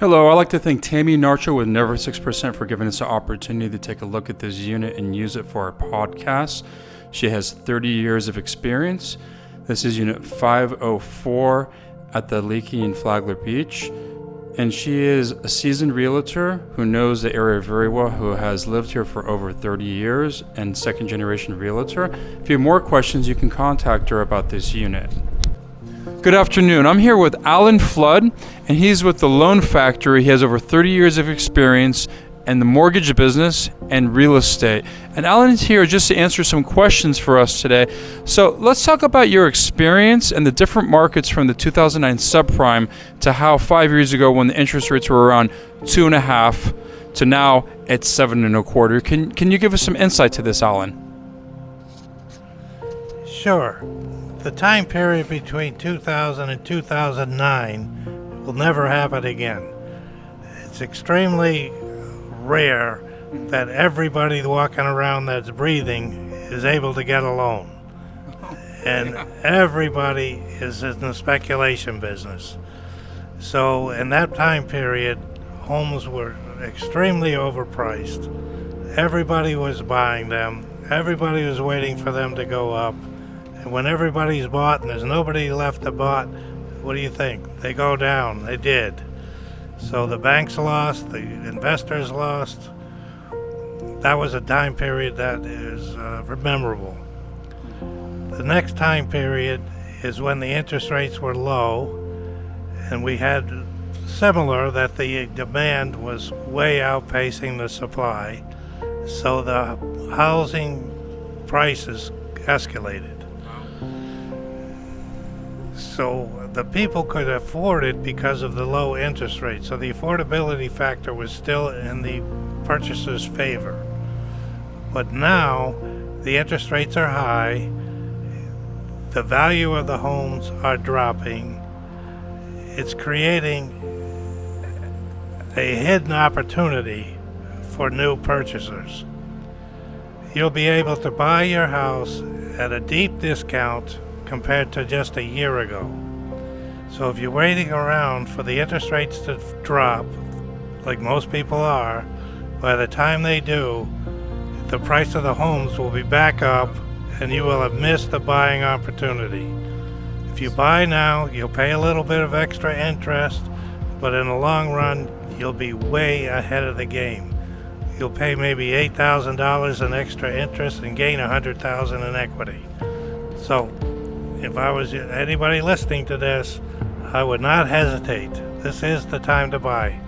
Hello, I'd like to thank Tammy Narcho with Never 6% for giving us the opportunity to take a look at this unit and use it for our podcast. She has 30 years of experience. This is unit 504 at the Aliki in Flagler Beach. And she is a seasoned realtor who knows the area very well, who has lived here for over 30 years and second generation realtor. If you have more questions, you can contact her about this unit. Good afternoon. I'm here with Alan Flood, and he's with the Loan Factory. He has over 30 years of experience in the mortgage business and real estate. And Alan is here just to answer some questions for us today. So let's talk about your experience and the different markets from the 2009 subprime to how 5 years ago when the interest rates were around 2.5 to now at 7.25. Can you give us some insight to this, Alan? Sure. The time period between 2000 and 2009 will never happen again. It's extremely rare that everybody walking around that's breathing is able to get a loan. And everybody is in the speculation business. So in that time period, homes were extremely overpriced. Everybody was buying them. Everybody was waiting for them to go up. And when everybody's bought and there's nobody left to buy, what do you think? They go down. They did. So the banks lost, the investors lost. That was a time period that is memorable. The next time period is when the interest rates were low, and we had similar that the demand was way outpacing the supply. So the housing prices escalated. So the people could afford it because of the low interest rate. So the affordability factor was still in the purchaser's favor. But now the interest rates are high. The value of the homes are dropping. It's creating a hidden opportunity for new purchasers. You'll be able to buy your house at a deep discount compared to just a year ago. So if you're waiting around for the interest rates to drop, like most people are, by the time they do, the price of the homes will be back up and you will have missed the buying opportunity. If you buy now, you'll pay a little bit of extra interest, but in the long run, you'll be way ahead of the game. You'll pay maybe $8,000 in extra interest and gain $100,000 in equity. So if I was anybody listening to this, I would not hesitate. This is the time to buy.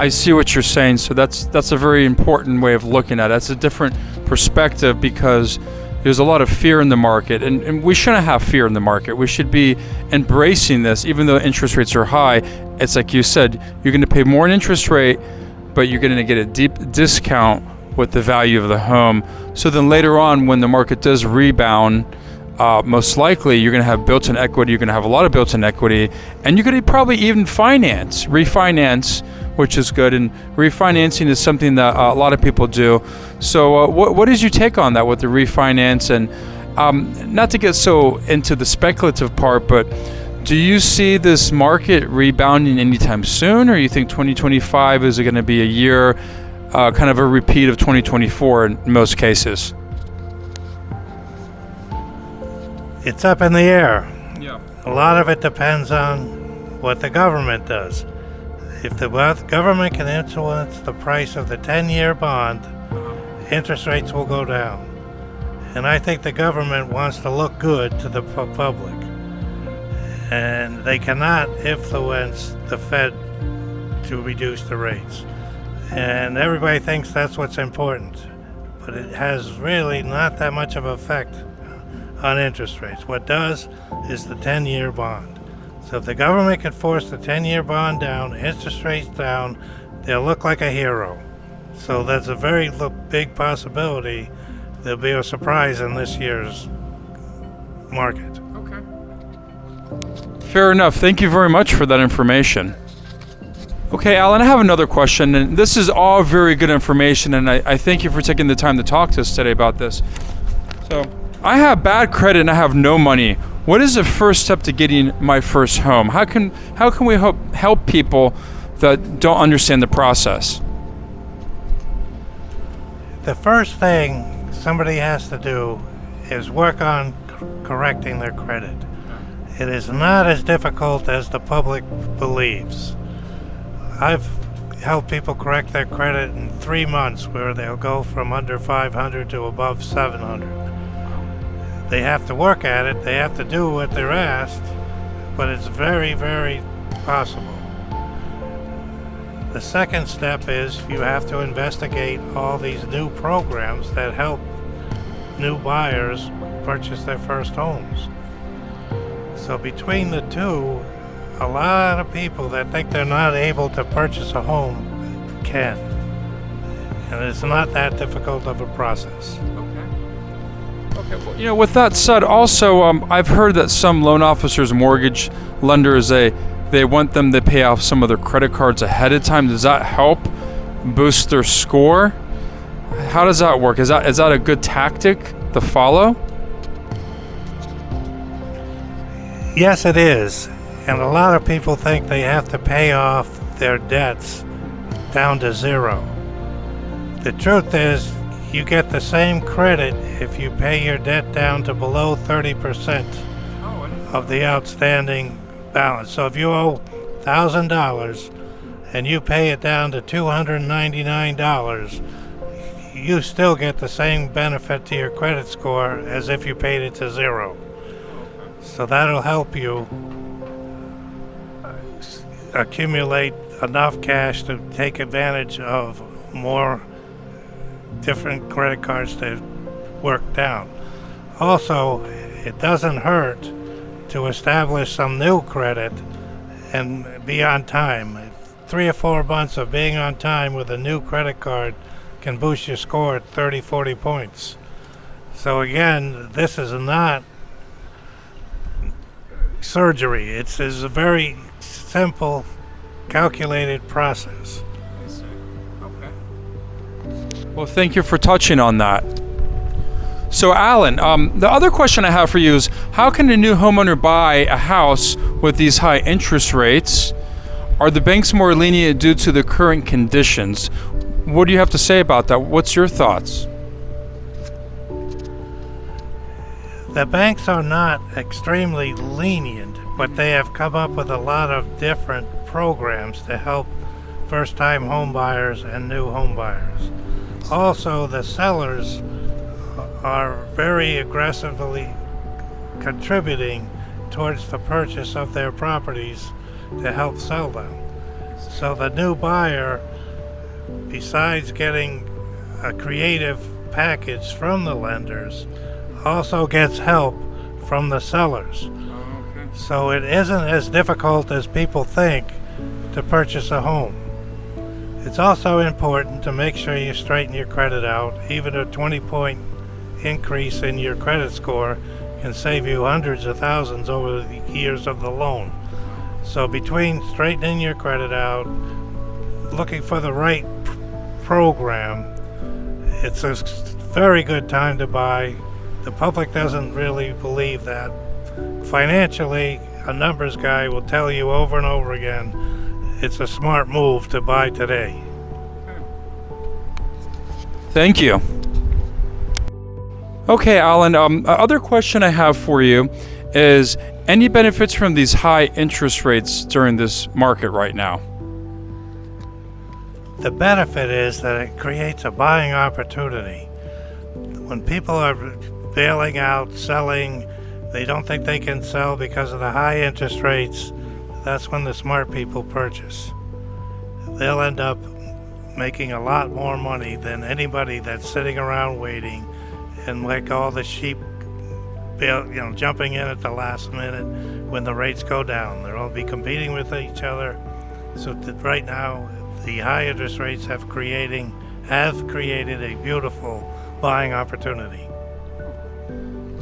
I see what you're saying. So that's a very important way of looking at it. That's a different perspective because there's a lot of fear in the market, and we shouldn't have fear in the market. We should be embracing this, even though interest rates are high. It's like you said, you're going to pay more in interest rate, but you're going to get a deep discount with the value of the home. So then later on, when the market does rebound, most likely you're going to have built-in equity. You're going to have a lot of built-in equity, and you're going to probably even refinance, which is good. And refinancing is something that a lot of people do. So what is your take on that with the refinance? And not to get so into the speculative part, but do you see this market rebounding anytime soon, or you think 2025 is going to be a year, kind of a repeat of 2024 in most cases? It's up in the air. Yeah. A lot of it depends on what the government does. If the government can influence the price of the 10-year bond, interest rates will go down. And I think the government wants to look good to the public. And they cannot influence the Fed to reduce the rates. And everybody thinks that's what's important. But it has really not that much of an effect on interest rates. What does is the 10-year bond. So if the government can force the 10-year bond down, interest rates down, they'll look like a hero. So that's a very big possibility there'll be a surprise in this year's market. Okay. Fair enough. Thank you very much for that information. Okay, Alan, I have another question, and this is all very good information, and I thank you for taking the time to talk to us today about this. So, I have bad credit and I have no money. What is the first step to getting my first home? How can we help people that don't understand the process? The first thing somebody has to do is work on correcting their credit. It is not as difficult as the public believes. I've helped people correct their credit in 3 months, where they'll go from under 500 to above 700. They have to work at it, they have to do what they're asked, but it's very, very possible. The second step is you have to investigate all these new programs that help new buyers purchase their first homes. So between the two, a lot of people that think they're not able to purchase a home can. And it's not that difficult of a process. Okay. Well, with that said, also, I've heard that some loan officers, mortgage lenders, they want them to pay off some of their credit cards ahead of time. Does that help boost their score? How does that work? Is that a good tactic to follow? Yes, it is. And a lot of people think they have to pay off their debts down to zero. The truth is, you get the same credit if you pay your debt down to below 30% of the outstanding balance. So if you owe $1,000 and you pay it down to $299, you still get the same benefit to your credit score as if you paid it to zero. So that'll help you accumulate enough cash to take advantage of more different credit cards to work down. Also, it doesn't hurt to establish some new credit and be on time. 3 or 4 months of being on time with a new credit card can boost your score at 30, 40 points. So again, this is not surgery. It's a very simple, calculated process. Well, thank you for touching on that. So, Alan, the other question I have for you is, how can a new homeowner buy a house with these high interest rates? Are the banks more lenient due to the current conditions? What do you have to say about that? What's your thoughts? The banks are not extremely lenient, but they have come up with a lot of different programs to help first-time home buyers and new home buyers. Also, the sellers are very aggressively contributing towards the purchase of their properties to help sell them. So the new buyer, besides getting a creative package from the lenders, also gets help from the sellers. So it isn't as difficult as people think to purchase a home. It's also important to make sure you straighten your credit out. Even a 20-point increase in your credit score can save you hundreds of thousands over the years of the loan. So between straightening your credit out, looking for the right program, it's a very good time to buy. The public doesn't really believe that. Financially, a numbers guy will tell you over and over again, it's a smart move to buy today. Thank you. Okay, Alan, other question I have for you is, any benefits from these high interest rates during this market right now? The benefit is that it creates a buying opportunity. When people are bailing out, selling, they don't think they can sell because of the high interest rates, that's when the smart people purchase. They'll end up making a lot more money than anybody that's sitting around waiting and like all the sheep jumping in at the last minute when the rates go down. They'll all be competing with each other. So right now, the high interest rates have created a beautiful buying opportunity.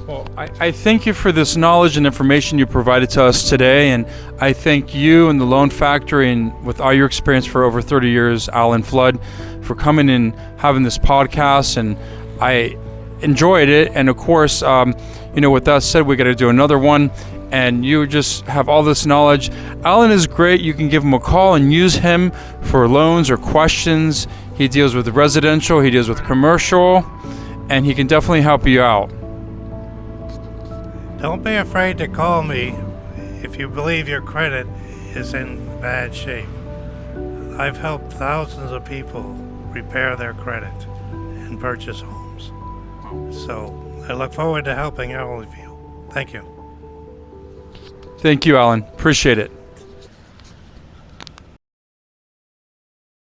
Well, I thank you for this knowledge and information you provided to us today, and I thank you and the Loan Factory, and with all your experience for over 30 years, Alan Flood, for coming and having this podcast. And enjoyed it. And of course, with that said, we got to do another one. And you just have all this knowledge. Alan is great. You can give him a call and use him for loans or questions. He deals with residential, he deals with commercial, and he can definitely help you out. Don't be afraid to call me if you believe your credit is in bad shape. I've helped thousands of people repair their credit and purchase homes. So I look forward to helping all of you. Thank you. Thank you, Alan. Appreciate it.